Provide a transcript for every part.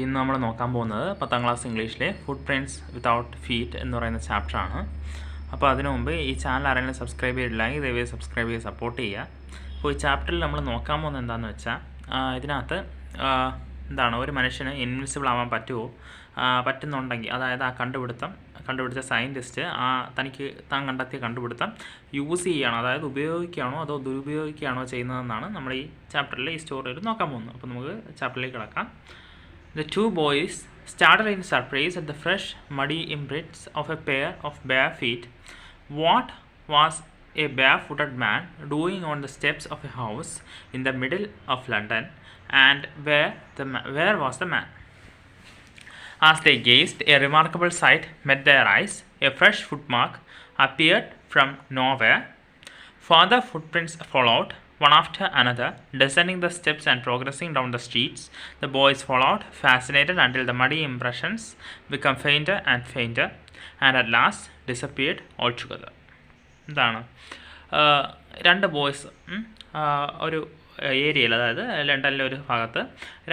ഇന്ന് നമ്മൾ നോക്കാൻ പോകുന്നത് 10ാം ക്ലാസ് ഇംഗ്ലീഷിലെ ഫുട് പ്രിൻറ്റ്സ് വിതൗട്ട് ഫീറ്റ് എന്ന് പറയുന്ന ചാപ്റ്ററാണ്. അപ്പോൾ അതിനു മുമ്പ് ഈ ചാനൽ ആരെങ്കിലും സബ്സ്ക്രൈബ് ചെയ്തിട്ടില്ലെങ്കിൽ ദയവായി സബ്സ്ക്രൈബ് ചെയ്ത് സപ്പോർട്ട് ചെയ്യുക. അപ്പോൾ ഈ ചാപ്റ്ററിൽ നമ്മൾ നോക്കാൻ പോകുന്നത് എന്താണെന്ന് വെച്ചാൽ, ഇതിനകത്ത് എന്താണ് ഒരു മനുഷ്യന് ഇൻവിസിബിൾ ആവാൻ പറ്റുമോ, പറ്റുന്നുണ്ടെങ്കിൽ അതായത് ആ കണ്ടുപിടിച്ച സയൻറ്റിസ്റ്റ് താൻ കണ്ടെത്തിയ കണ്ടുപിടുത്തം യൂസ് ചെയ്യുകയാണോ, അതായത് ഉപയോഗിക്കുകയാണോ അതോ ദുരുപയോഗിക്കുകയാണോ ചെയ്യുന്നതെന്നാണ് നമ്മൾ ഈ ചാപ്റ്ററിൽ ഈ സ്റ്റോറിയിൽ നോക്കാൻ പോകുന്നത്. അപ്പോൾ നമുക്ക് ചാപ്റ്ററിലേക്ക് കിടക്കാം. The two boys started in surprise at the fresh, muddy imprints of a pair of bare feet. What was a barefooted man doing on the steps of a house in the middle of London, and where was the man? As they gazed, a remarkable sight met their eyes. A fresh footmark appeared from nowhere. Further footprints followed, one after another, descending the steps and progressing down the streets. The boys followed, fascinated, until the muddy impressions became fainter and fainter, and at last disappeared altogether. എന്താണ് രണ്ട് boys ഒരു ഏരിയയിൽ, അതായത് ലണ്ടനിലെ ഒരു ഭാഗത്ത്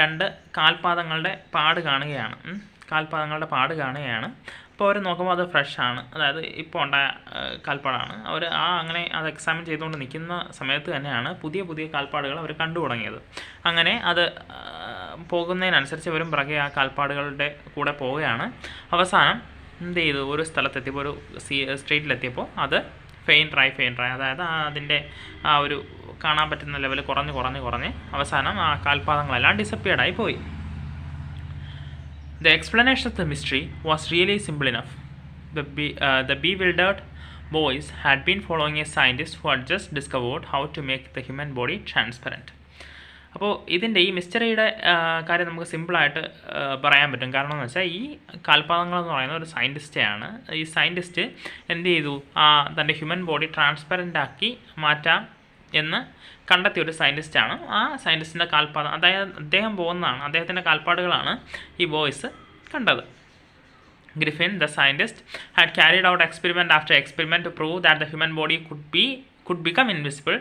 രണ്ട് കാൽപാദങ്ങളുടെ പാട് കാണുകയാണ്. അപ്പോൾ അവർ നോക്കുമ്പോൾ അത് ഫ്രഷാണ്, അതായത് ഇപ്പോൾ ഉണ്ടായ കാൽപ്പാടാണ്. അവർ അങ്ങനെ അത് എക്സാമിൻ ചെയ്തുകൊണ്ട് നിൽക്കുന്ന സമയത്ത് തന്നെയാണ് പുതിയ കാൽപ്പാടുകൾ അവർ കണ്ടു തുടങ്ങിയത്. അങ്ങനെ അത് പോകുന്നതിനനുസരിച്ച് ഇവരും പിറകെ ആ കാൽപ്പാടുകളുടെ കൂടെ പോവുകയാണ്. അവസാനം എന്ത് ചെയ്തു, ഒരു സ്ഥലത്തെത്തിയപ്പോൾ, ഒരു സ്ട്രീറ്റിലെത്തിയപ്പോൾ അത് ഫെയിൻറ്ററായി, അതായത് അതിൻ്റെ ആ ഒരു കാണാൻ പറ്റുന്ന ലെവൽ കുറഞ്ഞ് അവസാനം ആ കാൽപ്പാദങ്ങളെല്ലാം ഡിസപ്പിയർഡായി പോയി. The explanation of the mystery was really simple enough. The bewildered boys had been following a scientist who had just discovered how to make the human body transparent. അപ്പോൾ ഇതിൻ്റെ ഈ മിസ്റ്ററിയുടെ കാര്യം നമുക്ക് സിമ്പിളായിട്ട് പറയാൻ പറ്റും. കാരണം എന്ന് വെച്ചാൽ ഈ കാൽപാദങ്ങളെന്ന് പറയുന്ന ഒരു സയൻറ്റിസ്റ്റാണ്. ഈ സയൻറ്റിസ്റ്റ് എന്ത് ചെയ്തു, തൻ്റെ ഹ്യൂമൻ ബോഡി ട്രാൻസ്പെറൻ്റ് ആക്കി മാറ്റാം എന്ന് കണ്ടെത്തിയ ഒരു സയൻറ്റിസ്റ്റാണ്. ആ സയൻറ്റിസ്റ്റിൻ്റെ കാൽപാദം, അതായത് അദ്ദേഹത്തിൻ്റെ കാൽപ്പാടുകളാണ് ഈ ബോയ്സ് കണ്ടത്. Griffin, the scientist, had carried out experiment after experiment to prove that the human body could become invisible.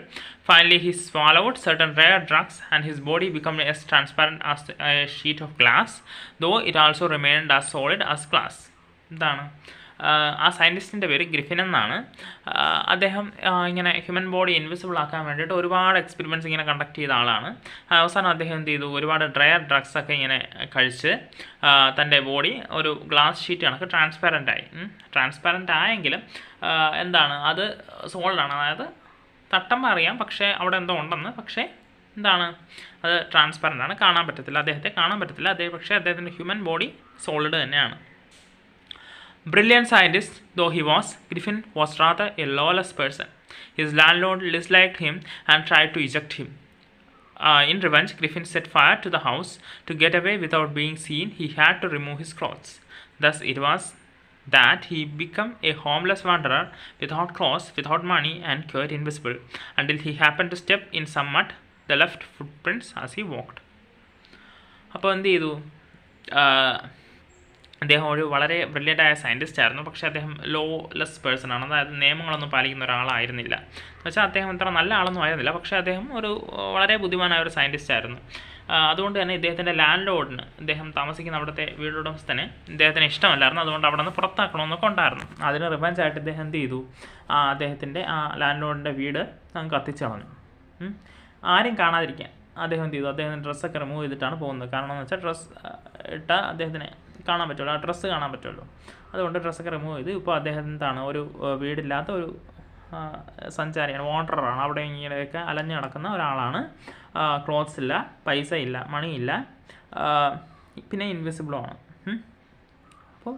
Finally, he swallowed certain rare drugs and his body became as transparent as a sheet of glass, though it also remained as solid as glass. എന്താണ് ആ സയൻറ്റിസ്റ്റിൻ്റെ പേര് Griffin എന്നാണ്. അദ്ദേഹം ഇങ്ങനെ human body invisible ആക്കാൻ വേണ്ടിയിട്ട് ഒരുപാട് experiments ഇങ്ങനെ കണ്ടക്ട് ചെയ്ത ആളാണ്. അവസാനം അദ്ദേഹം എന്ത് ചെയ്തു, ഒരുപാട് ഡ്രയർ ഡ്രഗ്സൊക്കെ ഇങ്ങനെ കഴിച്ച് തൻ്റെ ബോഡി ഒരു ഗ്ലാസ് ഷീറ്റ് കണക്ക് ട്രാൻസ്പാരൻ്റ് ആയെങ്കിലും എന്താണ് അത് സോളിഡാണ്, അതായത് തട്ടുമ്പോൾ അറിയാം പക്ഷേ അവിടെ എന്തോ ഉണ്ടെന്ന്, പക്ഷേ എന്താണ് അത് ട്രാൻസ്പാരൻ്റ് ആണ്, അദ്ദേഹത്തെ കാണാൻ പറ്റത്തില്ല. പക്ഷേ അദ്ദേഹത്തിൻ്റെ ഹ്യൂമൻ ബോഡി സോളിഡ് തന്നെയാണ്. Brilliant scientist though he was, Griffin was rather a lawless person. His landlord disliked him and tried to eject him. In revenge, Griffin set fire to the house. To get away without being seen, he had to remove his clothes. Thus it was that he became a homeless wanderer, without clothes, without money, and quite invisible, until he happened to step in some mud. The left footprints as he walked. അപ്പോൾ എന്ത് ചെയ്തു, അദ്ദേഹം ഒരു വളരെ ബ്രില്യൻ്റായ scientist ആയിരുന്നു. പക്ഷേ അദ്ദേഹം lawless person ആണ്, അതായത് നിയമങ്ങളൊന്നും പാലിക്കുന്ന ഒരാളായിരുന്നില്ല. എന്നുവെച്ചാൽ അദ്ദേഹം ഇത്ര നല്ല ആളൊന്നും ആയിരുന്നില്ല, പക്ഷേ അദ്ദേഹം ഒരു വളരെ ബുദ്ധിമാനായ ഒരു സയൻറ്റിസ്റ്റ് ആയിരുന്നു. അതുകൊണ്ട് തന്നെ ഇദ്ദേഹത്തിൻ്റെ ലാൻഡ് ലോഡിന്, അദ്ദേഹം താമസിക്കുന്ന അവിടുത്തെ വീടുടമസ്ഥന് ഇദ്ദേഹത്തിന് ഇഷ്ടമല്ലായിരുന്നു. അതുകൊണ്ട് അവിടെ നിന്ന് പുറത്താക്കണമെന്നൊക്കെ ഉണ്ടായിരുന്നു. അതിന് റിവഞ്ചായിട്ട് ഇദ്ദേഹം എന്ത് ചെയ്തു, അദ്ദേഹത്തിൻ്റെ ആ ലാൻഡ് ലോഡിൻ്റെ വീട് കത്തിച്ചു കളഞ്ഞു. ആരും കാണാതിരിക്കാൻ അദ്ദേഹം എന്ത് ചെയ്തു, അദ്ദേഹത്തിൻ്റെ ഡ്രസ്സൊക്കെ റിമൂവ് ചെയ്തിട്ടാണ് പോകുന്നത്. കാരണം എന്ന് വെച്ചാൽ ഡ്രസ്സ് ഇട്ടാൽ അദ്ദേഹത്തിന് കാണാൻ പറ്റുമല്ലോ, ആ ഡ്രസ്സ് കാണാൻ പറ്റുമല്ലോ. അതുകൊണ്ട് ഡ്രസ്സൊക്കെ റിമൂവ് ചെയ്ത് ഇപ്പോൾ അദ്ദേഹം എന്താണ് ഒരു വീടില്ലാത്ത ഒരു സഞ്ചാരിയാണ്, വാണ്ടറാണ്. അവിടെ ഇങ്ങനെയൊക്കെ അലഞ്ഞു നടക്കുന്ന ഒരാളാണ്. ക്ലോത്ത്സ് ഇല്ല, പൈസ ഇല്ല, മണിയില്ല, പിന്നെ ഇൻവിസിബിളുമാണ്. അപ്പോൾ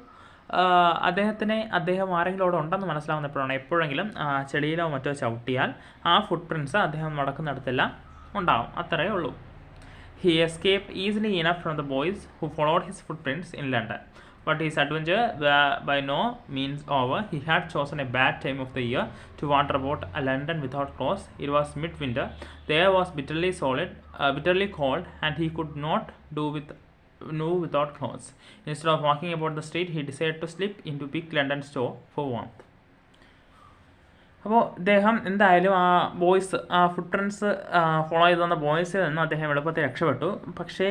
അദ്ദേഹം ആരെങ്കിലും അവിടെ ഉണ്ടെന്ന് മനസ്സിലാവുന്നപ്പോഴാണ്, എപ്പോഴെങ്കിലും ചെളിയിലോ മറ്റോ ചവിട്ടിയാൽ ആ ഫുട് പ്രിൻറ്റ്സ് അദ്ദേഹം നടക്കുന്നിടത്തെല്ലാം ഉണ്ടാവും, അത്രയേ ഉള്ളൂ. He escaped easily enough from the boys who followed his footprints in London. But his adventure by no means over. He had chosen a bad time of the year to wander about London without clothes. It was midwinter. The air was bitterly cold, and he could not do without clothes. Instead of walking about the street, he decided to slip into a big London store for warmth. അപ്പോൾ അദ്ദേഹം എന്തായാലും ആ ഫുട് prints follow ചെയ്ത് വന്ന ബോയ്സിൽ നിന്ന് അദ്ദേഹം എളുപ്പത്തിൽ രക്ഷപ്പെട്ടു. പക്ഷേ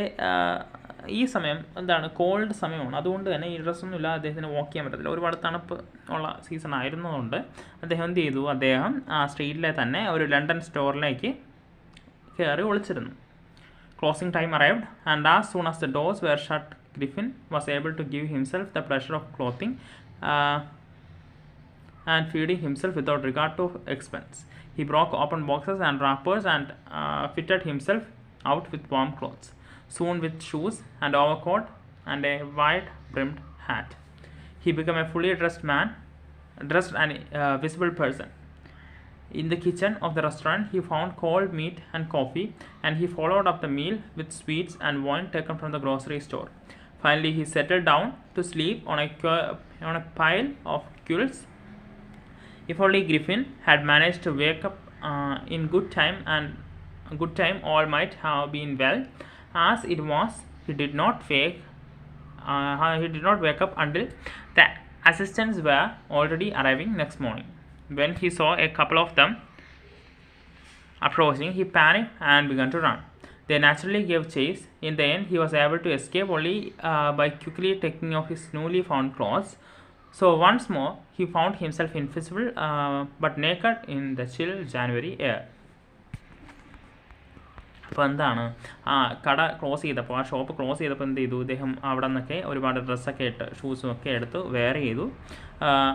ഈ സമയം എന്താണ് കോൾഡ് സമയമാണ്, അതുകൊണ്ട് തന്നെ ഈ ഡ്രസ്സൊന്നും ഇല്ലാതെ അദ്ദേഹത്തിന് വാക്ക് ചെയ്യാൻ പറ്റത്തില്ല. ഒരുപാട് തണുപ്പ് ഉള്ള സീസൺ ആയിരുന്നതുകൊണ്ട് അദ്ദേഹം എന്ത് ചെയ്തു, അദ്ദേഹം ആ സ്ട്രീറ്റിലെ തന്നെ ഒരു ലണ്ടൻ സ്റ്റോറിലേക്ക് കയറി ഒളിച്ചിരുന്നു. Closing time arrived, and as soon as the doors were shut, Griffin was able to give himself the pleasure of clothing and feeding himself without regard to expense. He broke open boxes and wrappers and fitted himself out with warm clothes, soon with shoes and overcoat and a wide-brimmed hat. He became a fully dressed and visible person. In the kitchen of the restaurant, he found cold meat and coffee, and he followed up the meal with sweets and wine taken from the grocery store. Finally, he settled down to sleep on a pile of quilts. If only Griffin had managed to wake up in good time, all might have been well. As it was, he did not wake up until the assistants were already arriving next morning. When he saw a couple of them approaching, he panicked and began to run. They naturally gave chase. In the end, he was able to escape only by quickly taking off his newly found clothes. So once more, he found himself invisible but naked in the chill January air. അപ്പോൾ എന്താണ്, ആ കട close ചെയ്തപ്പോൾ, ആ shop close ചെയ്തപ്പോൾ എന്ത് ചെയ്തു, അദ്ദേഹം അവിടെ നിന്നൊക്കെ ഒരുപാട് ഡ്രസ്സൊക്കെ ഇട്ട് ഷൂസും ഒക്കെ എടുത്ത് വെയർ ചെയ്തു.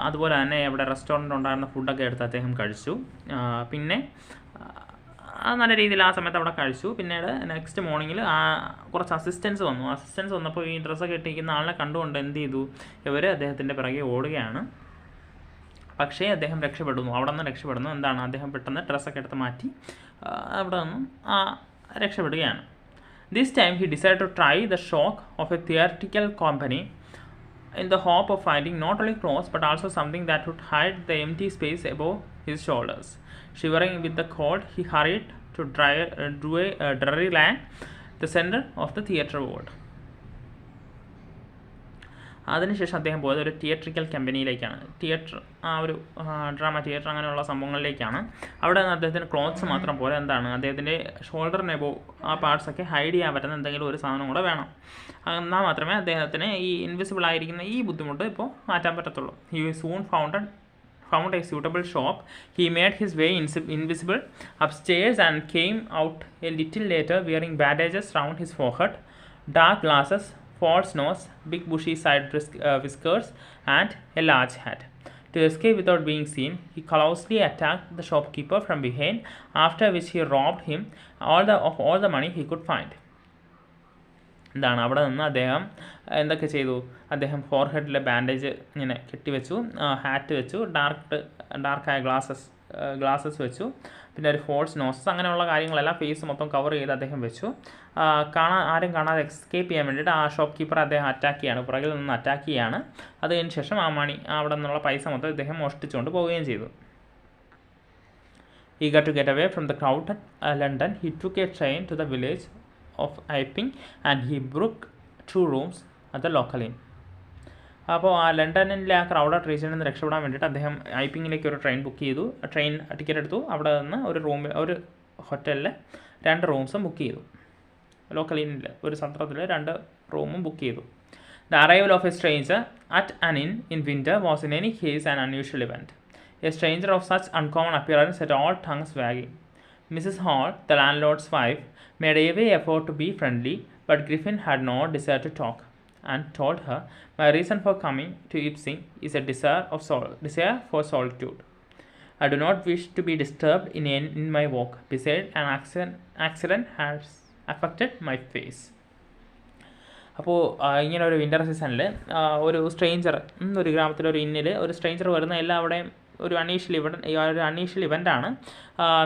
അതുപോലെ തന്നെ അവിടെ റെസ്റ്റോറൻറ്റ് ഉണ്ടായിരുന്ന ഫുഡൊക്കെ എടുത്ത് അദ്ദേഹം കഴിച്ചു. പിന്നെ നല്ല രീതിയിൽ ആ സമയത്ത് അവിടെ കഴിച്ചു. പിന്നീട് നെക്സ്റ്റ് മോർണിംഗിൽ കുറച്ച് അസിസ്റ്റൻസ് വന്നപ്പോൾ ഈ ഡ്രസ്സൊക്കെ ഇട്ടിരിക്കുന്ന ആളിനെ കണ്ടുകൊണ്ട് എന്ത് ചെയ്തു, ഇവർ അദ്ദേഹത്തിൻ്റെ പിറകെ ഓടുകയാണ്. പക്ഷേ അദ്ദേഹം അവിടെ നിന്ന് രക്ഷപ്പെടുന്നു. എന്താണ്, അദ്ദേഹം പെട്ടെന്ന് ഡ്രസ്സൊക്കെ എടുത്ത് മാറ്റി അവിടെ നിന്നും രക്ഷപ്പെടുകയാണ്. This time he decided to try the shock of a theatrical company in the hope of finding not only clothes but also something that would hide the empty space above his shoulders. Shivering with the cold, he hurried to dreary land, the center of the theatre world. അതിനുശേഷം അദ്ദേഹം പോയത് ഒരു theatrical കമ്പനിയിലേക്കാണ്. ഒരു drama theatre അങ്ങനെയുള്ള സംഭവങ്ങളിലേക്കാണ്. അവിടെ നിന്ന് അദ്ദേഹത്തിന് clothes മാത്രം പോലെ എന്താണ്, അദ്ദേഹത്തിൻ്റെ ഷോൾഡറിന് എബോവ് ആ പാർട്സൊക്കെ ഹൈഡ് ചെയ്യാൻ പറ്റുന്ന എന്തെങ്കിലും ഒരു സാധനം കൂടെ വേണം. എന്നാൽ മാത്രമേ അദ്ദേഹത്തിന് ഈ ഇൻവിസിബിൾ ആയിരിക്കുന്ന ഈ ബുദ്ധിമുട്ട് ഇപ്പോൾ മാറ്റാൻ പറ്റത്തുള്ളൂ. He soon found a suitable shop. He made his way invisible upstairs and came out a little later wearing bandages round his forehead, dark glasses, false nose, big bushy side whiskers, and a large hat. To escape without being seen, he closely attacked the shopkeeper from behind, after which he robbed him of all the money he could find. എന്താണ്, അവിടെ നിന്ന് അദ്ദേഹം എന്തൊക്കെ ചെയ്തു, അദ്ദേഹം ഫോർഹെഡിലെ bandage ഇങ്ങനെ കെട്ടിവെച്ചു, hat വെച്ചു, ഡാർക്കായ glasses വെച്ചു, പിന്നെ ഒരു ഫോൾസ് നോസസ്, അങ്ങനെയുള്ള കാര്യങ്ങളെല്ലാം ഫേസ് മൊത്തം കവർ ചെയ്ത് അദ്ദേഹം വെച്ചു. ആരും കാണാതെ എസ്കേപ്പ് ചെയ്യാൻ വേണ്ടിയിട്ട് ആ ഷോപ്പ് കീപ്പർ അദ്ദേഹം അറ്റാക്ക് ചെയ്യാണ്, പുറകിൽ നിന്ന് അറ്റാക്ക് ചെയ്യാണ്. അത് കഴിഞ്ഞ ശേഷം ആ മണി അവിടെ നിന്നുള്ള പൈസ മൊത്തം ഇദ്ദേഹം മോഷ്ടിച്ചുകൊണ്ട് പോവുകയും ചെയ്തു. Eager to get away from the crowded London, he took a train to the village of Iping and he booked 2 rooms at the local inn. അപ്പോൾ ആ ലണ്ടനിലെ ആ ക്രൗഡഡ് റീജിയനിൽ നിന്ന് രക്ഷപ്പെടാൻ വേണ്ടിയിട്ട് അദ്ദേഹം ഐപ്പിങ്ങിലേക്ക് ഒരു ട്രെയിൻ ടിക്കറ്റ് എടുത്തു. അവിടെ നിന്ന് ഒരു ഹോട്ടലിൽ 2 റൂംസും ബുക്ക് ചെയ്തു. ലോക്കൽ ഇന്നിൽ ഒരു സത്രത്തിൽ 2 റൂമും ബുക്ക് ചെയ്തു. The arrival of a stranger at an inn in winter was in any case an unusual event. A stranger of such uncommon appearance set all tongues wagging. Mrs. Hall, the landlord's wife, made every effort to be friendly, but Griffin had no desire to talk, and told her, "My reason for coming to Ipswich is a desire for solitude. I do not wish to be disturbed in my walk. Besides, an accident has affected my face." അപ്പോൾ ഇങ്ങനെ ഒരു winter സീസണിൽ ഒരു stranger, ഒരു ഗ്രാമത്തിലൊരു ഇന്നിൽ ഒരു stranger വരുന്ന എല്ലാവിടെയും ഒരു അൺയൂഷ്വൽ ഇവൻ്റാണ്.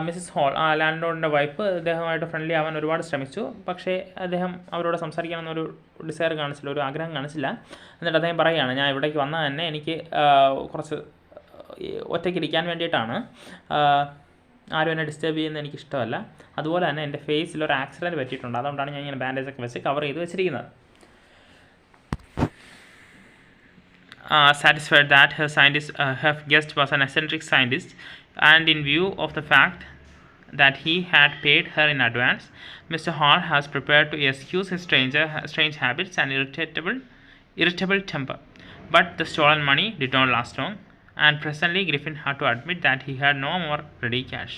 മിസ്സസ് ഹോൾ, ആ ലാൻഡ് ലോർഡിൻ്റെ വൈഫ്, അദ്ദേഹമായിട്ട് ഫ്രണ്ട്ലി ആവാൻ ഒരുപാട് ശ്രമിച്ചു. പക്ഷേ അദ്ദേഹം അവരോട് സംസാരിക്കണമെന്നൊരു ഡിസയർ കാണിച്ചില്ല, ഒരു ആഗ്രഹം കാണിച്ചില്ല. എന്നിട്ട് അദ്ദേഹം പറയുകയാണ്, ഞാൻ ഇവിടേക്ക് വന്നാൽ തന്നെ എനിക്ക് കുറച്ച് ഒറ്റയ്ക്കിരിക്കാൻ വേണ്ടിയിട്ടാണ്, ആരും എന്നെ ഡിസ്റ്റർബ് ചെയ്യുന്നത് എനിക്കിഷ്ടമല്ല. അതുപോലെ തന്നെ എൻ്റെ ഫേസിൽ ഒരു ആക്സിഡൻറ്റ് പറ്റിയിട്ടുണ്ട്, അതുകൊണ്ടാണ് ഞാൻ ഇങ്ങനെ ബാൻഡേജൊക്കെ വെച്ച് കവർ ചെയ്ത് വെച്ചിരിക്കുന്നത്. Satisfied that her guest was an eccentric scientist, and in view of the fact that he had paid her in advance. Mr. Hall has prepared to excuse his strange habits and irritable temper. But the stolen money did not last long, and presently Griffin had to admit that he had no more ready cash.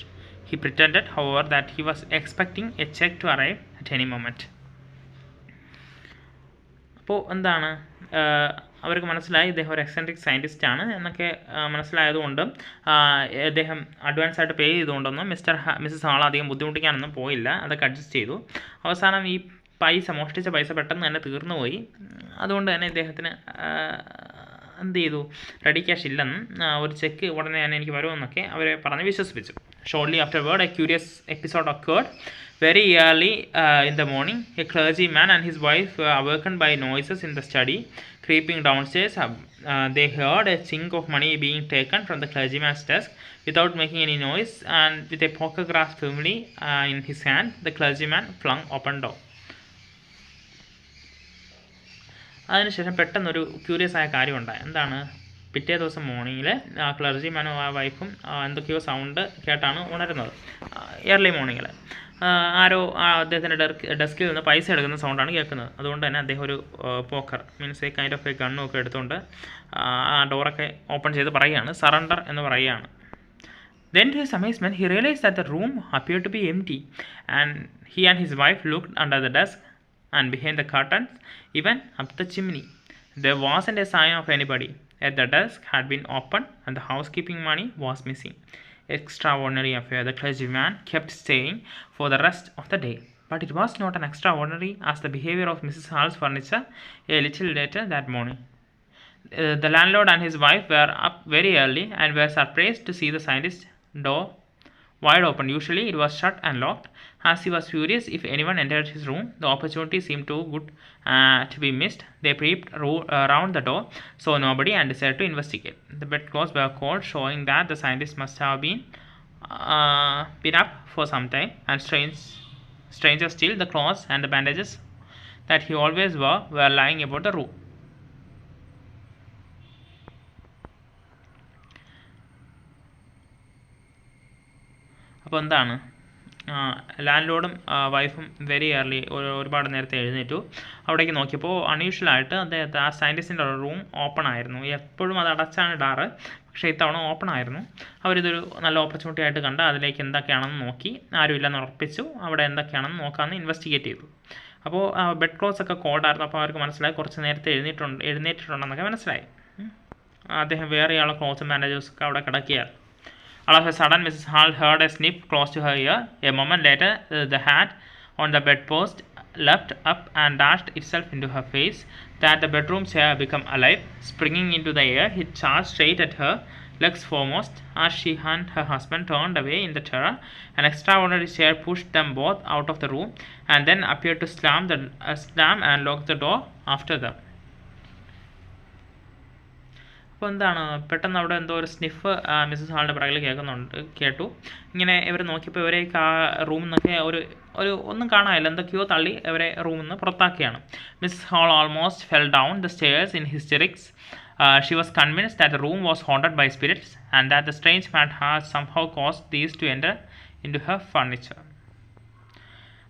He pretended, however, that he was expecting a check to arrive at any moment. അപ്പോൾ എന്താണ് അവർക്ക് മനസ്സിലായി ഇദ്ദേഹം ഒരു eccentric scientist ആണ് എന്നൊക്കെ മനസ്സിലായതുകൊണ്ട് അദ്ദേഹം advance ആയിട്ട് പേ ചെയ്തുകൊണ്ടൊന്നും മിസ്സസ് ഹാൾ അധികം ബുദ്ധിമുട്ടിക്കാനൊന്നും പോയില്ല. അതൊക്കെ അഡ്ജസ്റ്റ് ചെയ്തു. അവസാനം ഈ മോഷ്ടിച്ച പൈസ പെട്ടെന്ന് തന്നെ തീർന്നുപോയി. അതുകൊണ്ട് തന്നെ ഇദ്ദേഹത്തിന് എന്ത് ചെയ്തു, റെഡി ക്യാഷ് ഇല്ലെന്നും ഒരു ചെക്ക് ഉടനെ തന്നെ എനിക്ക് വരുമെന്നൊക്കെ അവരെ പറഞ്ഞ് വിശ്വസിപ്പിച്ചു. Shortly afterward a curious episode occurred. Very early in the morning, a clergyman and his wife were awakened by noises in the study. Creeping downstairs, they heard a chink of money being taken from the clergyman's desk. Without making any noise and with a poker glass firmly in his hand, the clergyman flung open door. അതിനുശേഷം പെട്ടെന്നൊരു curious ആയ കാര്യം ഉണ്ടായി. എന്താണ്, പിറ്റേ ദിവസം മോർണിംഗിൽ ക്ലർജിമാനും ആ വൈഫും എന്തൊക്കെയോ സൗണ്ട് കേട്ടാണ് ഉണരുന്നത്. ഏർലി മോർണിംഗിൽ ആരോ അദ്ദേഹത്തിൻ്റെ ഡെസ്കിൽ നിന്ന് പൈസ എടുക്കുന്ന സൗണ്ടാണ് കേൾക്കുന്നത്. അതുകൊണ്ട് തന്നെ അദ്ദേഹം ഒരു poker means a kind of a ഗണ്ണും ഒക്കെ എടുത്തുകൊണ്ട് ആ ഡോറൊക്കെ ഓപ്പൺ ചെയ്ത് പറയുകയാണ്, സറണ്ടർ എന്ന് പറയുകയാണ്. Then to his amazement he realized that the room appeared to be empty, and he and his wife looked under the desk and behind the curtains, even up the chimney. There wasn't a sign of anybody, yet the desk had been opened and the housekeeping money was missing. Extraordinary affair, the clergyman kept saying for the rest of the day. But it was not as extraordinary as the behavior of Mrs. Hall's furniture a little later that morning. The landlord and his wife were up very early and were surprised to see the scientist's door wide open. Usually it was shut and locked. As he was furious if anyone entered his room, the opportunity seemed too good to be missed. They peeped around the door, saw nobody, and decided to investigate. The bedclothes were cold, showing that the scientist must have been up for some time. And stranger still, the clothes and the bandages that he always wore were lying about the room. അപ്പോൾ എന്താണ്, land വൈഫും very early ഒരുപാട് നേരത്തെ എഴുന്നേറ്റു. അവിടേക്ക് നോക്കിയപ്പോൾ അൺയൂഷ്വലായിട്ട് അദ്ദേഹത്തെ ആ സയൻറ്റിസ്റ്റിൻ്റെ റൂം ഓപ്പൺ ആയിരുന്നു. എപ്പോഴും അത് അടച്ചാണ് ഇടാറ്, പക്ഷേ ഇത്തവണ ഓപ്പൺ ആയിരുന്നു. അവരിതൊരു നല്ല ഓപ്പർച്യൂണിറ്റി ആയിട്ട് കണ്ട് അതിലേക്ക് എന്തൊക്കെയാണെന്ന് നോക്കി, ആരുമില്ലെന്ന് ഉറപ്പിച്ചു. അവിടെ എന്തൊക്കെയാണെന്ന് നോക്കാമെന്ന് ഇൻവെസ്റ്റിഗേറ്റ് ചെയ്തു. അപ്പോൾ ബെഡ് ക്ലോത്ത്സ് ഒക്കെ കോൾഡായിരുന്നു. അപ്പോൾ അവർക്ക് മനസ്സിലായി കുറച്ച് നേരത്തെ എഴുന്നേറ്റിട്ടുണ്ടെന്നൊക്കെ മനസ്സിലായി. അദ്ദേഹം വേറെ ആളെ ക്ലോത്ത്സും ബാൻഡേജസൊക്കെ അവിടെ കിടക്കുകയായിരുന്നു. All of a sudden, Mrs. Hall heard a snip close to her ear. A moment later, the hat on the bedpost leapt up and dashed itself into her face. That the bedroom chair became alive. Springing into the air, it charged straight at her, legs foremost. As she and her husband turned away in the terror, an extraordinary chair pushed them both out of the room and then appeared to slam and lock the door after them. അപ്പോൾ എന്താണ്, പെട്ടെന്ന് അവിടെ എന്തോ ഒരു sniff Mrs ഹാളിൻ്റെ പിറകിൽ കേട്ടു. ഇങ്ങനെ ഇവർ നോക്കിയപ്പോൾ ഇവരെ ആ റൂമിൽ നിന്നൊക്കെ ഒന്നും കാണാനില്ല, എന്തൊക്കെയോ തള്ളി ഇവരെ റൂമിൽ നിന്ന് പുറത്താക്കിയാണ്. Mrs Hall almost fell down the stairs in hysterics. She was convinced that the room was haunted by spirits and that the strange man had somehow caused these to enter into her furniture.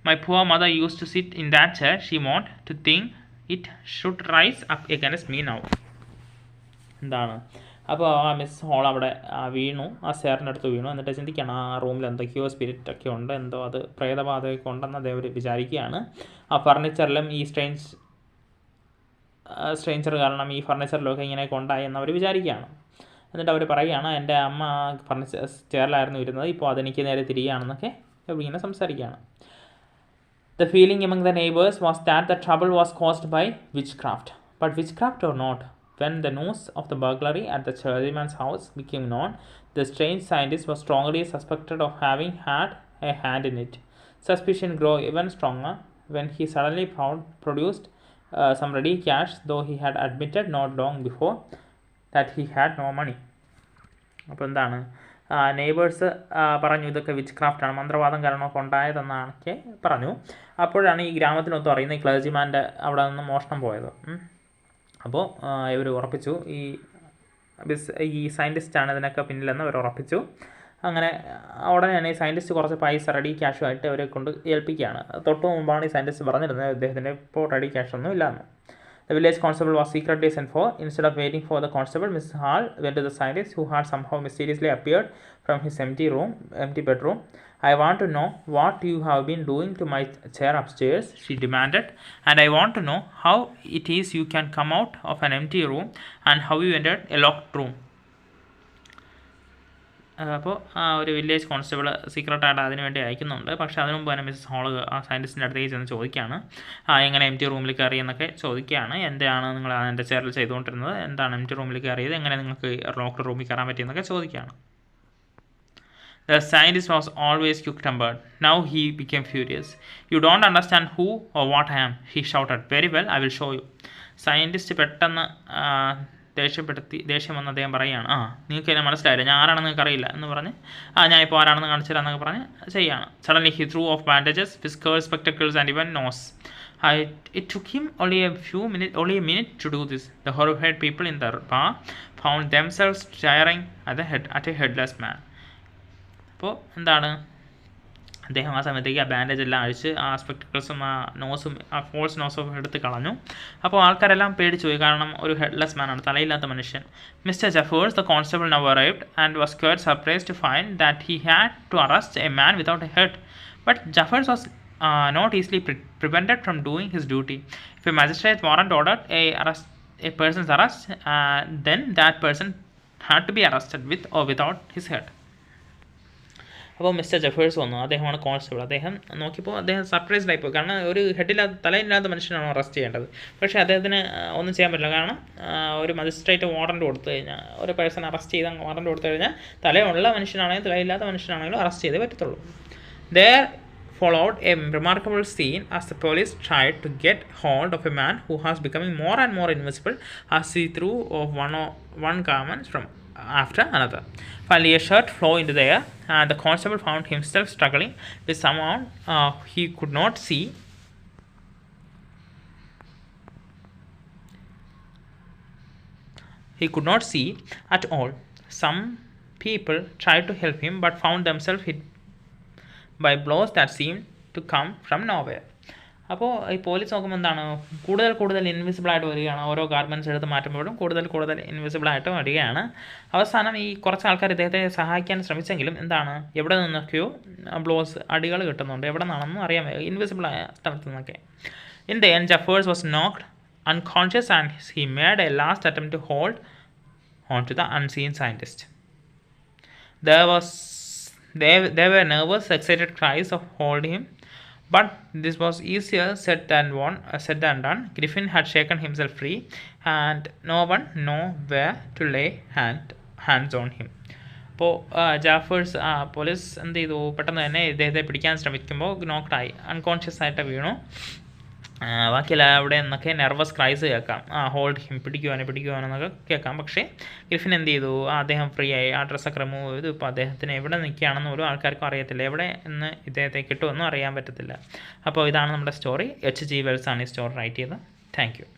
My poor mother used to sit in that chair, she moaned, to think it should rise up against me now. എന്താണ്, അപ്പോൾ ആ miss whole അവിടെ വീണു, ആ ചെയറിൻ്റെ അടുത്ത് വീണു. എന്നിട്ട് ചിന്തിക്കുകയാണ് ആ റൂമിൽ എന്തൊക്കെയോ സ്പിരിറ്റൊക്കെ ഉണ്ട്, എന്തോ അത് പ്രേതബാധയൊക്കെ ഉണ്ടെന്ന് അദ്ദേഹം വിചാരിക്കുകയാണ്. ആ ഫർണിച്ചറിലും ഈ സ്ട്രേഞ്ചർ കാരണം ഈ ഫർണിച്ചറിലൊക്കെ ഇങ്ങനെയൊക്കെ ഉണ്ടായി എന്ന് അവർ വിചാരിക്കുകയാണ്. എന്നിട്ട് അവർ പറയുകയാണ്, എൻ്റെ അമ്മ ഫർണിച്ചർ ചെയറിലായിരുന്നു ഇരുന്നത്, ഇപ്പോൾ അതെനിക്ക് നേരെ തിരികെയാണെന്നൊക്കെ ഇങ്ങനെ സംസാരിക്കുകയാണ്. The feeling among the neighbors was that the trouble was caused by witchcraft. But witchcraft or not, when the news of the burglary at the clergyman's house became known, the strange scientist was strongly suspected of having had a hand in it. Suspicion grew even stronger when he suddenly produced some ready cash, though he had admitted not long before that he had no money. അപ്പോൾ എന്താണ്, neighbours പറഞ്ഞു ഇതൊക്കെ which ക്രാഫ്റ്റാണ്, മന്ത്രവാദം കാരണമൊക്കെ ഉണ്ടായതെന്നൊക്കെ പറഞ്ഞു. അപ്പോഴാണ് ഈ ഗ്രാമത്തിനൊത്തും അറിയുന്ന ഈ ക്ലർജിമാൻ്റെ അവിടെ നിന്ന് മോഷണം പോയത്. അപ്പോൾ ഇവർ ഉറപ്പിച്ചു ഈ സയൻറ്റിസ്റ്റാണ് ഇതിനൊക്കെ പിന്നിലെന്ന് അവർ ഉറപ്പിച്ചു. അങ്ങനെ ഉടനെ തന്നെ ഈ സയൻറ്റിസ്റ്റ് കുറച്ച് പൈസ റെഡി ക്യാഷുമായിട്ട് അവരെ കൊണ്ട് ഏൽപ്പിക്കുകയാണ്. തൊട്ട് മുമ്പാണ് ഈ സയൻറ്റിസ്റ്റ് പറഞ്ഞിരുന്നത് അദ്ദേഹത്തിൻ്റെ ഇപ്പോൾ റെഡി ക്യാഷൊന്നും ഇല്ലാന്ന്. The village constable was secretly sent for. Instead of waiting for the constable, Mrs. Hall went to the scientist, who had somehow mysteriously appeared from his empty bedroom. I want to know what you have been doing to my chair upstairs, she demanded, and I want to know how it is you can come out of an empty room and how you entered a locked room. അപ്പോൾ ഒരു village constable സീക്രട്ടായിട്ട് അതിന് വേണ്ടി അയക്കുന്നുണ്ട്. പക്ഷേ അതിന് മുമ്പ് തന്നെ Mrs whole ആ സയൻറ്റിസ്റ്റിൻ്റെ അടുത്തേക്ക് ചെന്ന് ചോദിക്കുകയാണ്, എങ്ങനെ എം ടി റൂമിൽ കയറി എന്നൊക്കെ ചോദിക്കുകയാണ്. എന്താണ് നിങ്ങൾ എൻ്റെ ചെയറിൽ ചെയ്തുകൊണ്ടിരുന്നത്, എന്താണ് എം ടി റൂമിൽ കയറിയത്, എങ്ങനെ നിങ്ങൾക്ക് ലോക്ക്ഡ് റൂമിൽ കയറാൻ പറ്റിയെന്നൊക്കെ ചോദിക്കുകയാണ്. The scientist was always quick-tempered. Now he became furious. You don't understand who or what I am, he shouted. Very well, I will show you. Scientist പെട്ടെന്ന് ദേഷ്യം വന്ന് അദ്ദേഹം പറയുകയാണ്, നിങ്ങൾക്ക് എന്നെ മനസ്സിലായില്ല, ഞാൻ ആരാണെന്ന് നിങ്ങൾക്ക് അറിയില്ല എന്ന് പറഞ്ഞ് ഞാൻ ഇപ്പോൾ ആരാണെന്ന് കാണിച്ചു തരാമെന്നൊക്കെ പറഞ്ഞ് ചെയ്യുകയാണ്. Suddenly he threw off bandages, whiskers, spectacles and even nose. It took him only a minute to do this. The horrified people in the bar found themselves staring at a headless man. അപ്പോൾ എന്താണ്, അദ്ദേഹം ആ സമയത്തേക്ക് ആ bandage എല്ലാം അഴിച്ച് ആ സ്പെക്ടിക്കിൾസും ആ നോസും ആ ഫോൾസ് നോസും എടുത്ത് കളഞ്ഞു. അപ്പോൾ ആൾക്കാരെല്ലാം പേടിച്ചു പോയി, കാരണം ഒരു ഹെഡ്ലെസ് മാനാണ്, തലയില്ലാത്ത മനുഷ്യൻ. Mr Jaffers, the constable now arrived and was quite surprised to find that he had to arrest a man without a head. But Jaffers was not easily prevented from doing his duty. If a magistrate warrant ordered a person's arrest, then that person had to be arrested with or without his head. അപ്പോൾ mister ജഫേഴ്സ് വന്നു, അദ്ദേഹമാണ് constable. അദ്ദേഹം നോക്കിയപ്പോൾ അദ്ദേഹം surprised ആയിപ്പോയി, കാരണം ഒരു തലയില്ലാത്ത മനുഷ്യനാണ് അറസ്റ്റ് ചെയ്യേണ്ടത്. പക്ഷേ അദ്ദേഹത്തിന് ഒന്നും ചെയ്യാൻ പറ്റില്ല, കാരണം ഒരു മജിസ്ട്രേറ്റ് വാറണ്ട് കൊടുത്തു കഴിഞ്ഞാൽ, ഒരു പേഴ്സൺ അറസ്റ്റ് ചെയ്ത് വാറണ്ട് കൊടുത്തു കഴിഞ്ഞാൽ തലയുള്ള മനുഷ്യനാണെങ്കിലും തലയില്ലാത്ത മനുഷ്യനാണെങ്കിലും അറസ്റ്റ് ചെയ്തേ പറ്റത്തുള്ളൂ. There followed a remarkable scene as the police tried to get hold of a man who was becoming more and more invisible as he threw off one garment from after another. Finally, a shirt flew into the air, and the constable found himself struggling with someone he could not see. He could not see at all. Some people tried to help him, but found themselves hit by blows that seemed to come from nowhere. അപ്പോൾ ഈ police നോക്കുമ്പോൾ എന്താണ്, കൂടുതൽ ഇൻവിസിബിളായിട്ട് വരികയാണ്. ഓരോ garments എടുത്ത് മാറ്റുമ്പോഴും കൂടുതൽ ഇൻവിസിബിളായിട്ട് വരികയാണ്. അവസാനം ഈ കുറച്ച് ആൾക്കാർ ഇദ്ദേഹത്തെ സഹായിക്കാൻ ശ്രമിച്ചെങ്കിലും എന്താണ്, എവിടെ നിന്നൊക്കെയോ ബ്ലോസ് അടികൾ കിട്ടുന്നുണ്ട്, എവിടെ നിന്നാണെന്നും അറിയാൻ വയ്യ, ഇൻവിസിബിളായ സ്ഥലത്ത് നിന്നൊക്കെ. In the end, Jeffers was knocked unconscious and he made a last attempt to hold on to the unseen scientist. There were nervous, excited cries of hold him. But this was easier said than done. Griffin had shaken himself free, and no one knew where to lay hands on him. അപ്പോൾ Jafar's police എന്ത് ചെയ്തു, പെട്ടെന്ന് തന്നെ ഇദ്ദേഹത്തെ പിടിക്കാൻ ശ്രമിക്കുമ്പോൾ നോക്ക്ഡായി, unconscious ആയിട്ട് വീണു. ബാക്കിയല്ല അവിടെ നിന്നൊക്കെ നെർവസ് ക്രൈസ് കേൾക്കാം, ഹോൾഡ് ഹിം, പിടിക്കുവാനെന്നൊക്കെ കേൾക്കാം. പക്ഷേ ഗ്രിഫിൻ എന്ത് ചെയ്തു, അദ്ദേഹം ഫ്രീ ആയി, ആ ഡ്രസ്സൊക്കെ റിമൂവ് ചെയ്തു. ഇപ്പോൾ അദ്ദേഹത്തിന് എവിടെ നിൽക്കുകയാണെന്ന് ഒരു ആൾക്കാർക്കും അറിയത്തില്ല, എവിടെ നിന്ന് ഇദ്ദേഹത്തെ കിട്ടുമെന്നും അറിയാൻ പറ്റത്തില്ല. അപ്പോൾ ഇതാണ് നമ്മുടെ സ്റ്റോറി. H.G. വെൽസ് ആണ് ഈ സ്റ്റോറി റൈറ്റ് ചെയ്തത്. Thank you.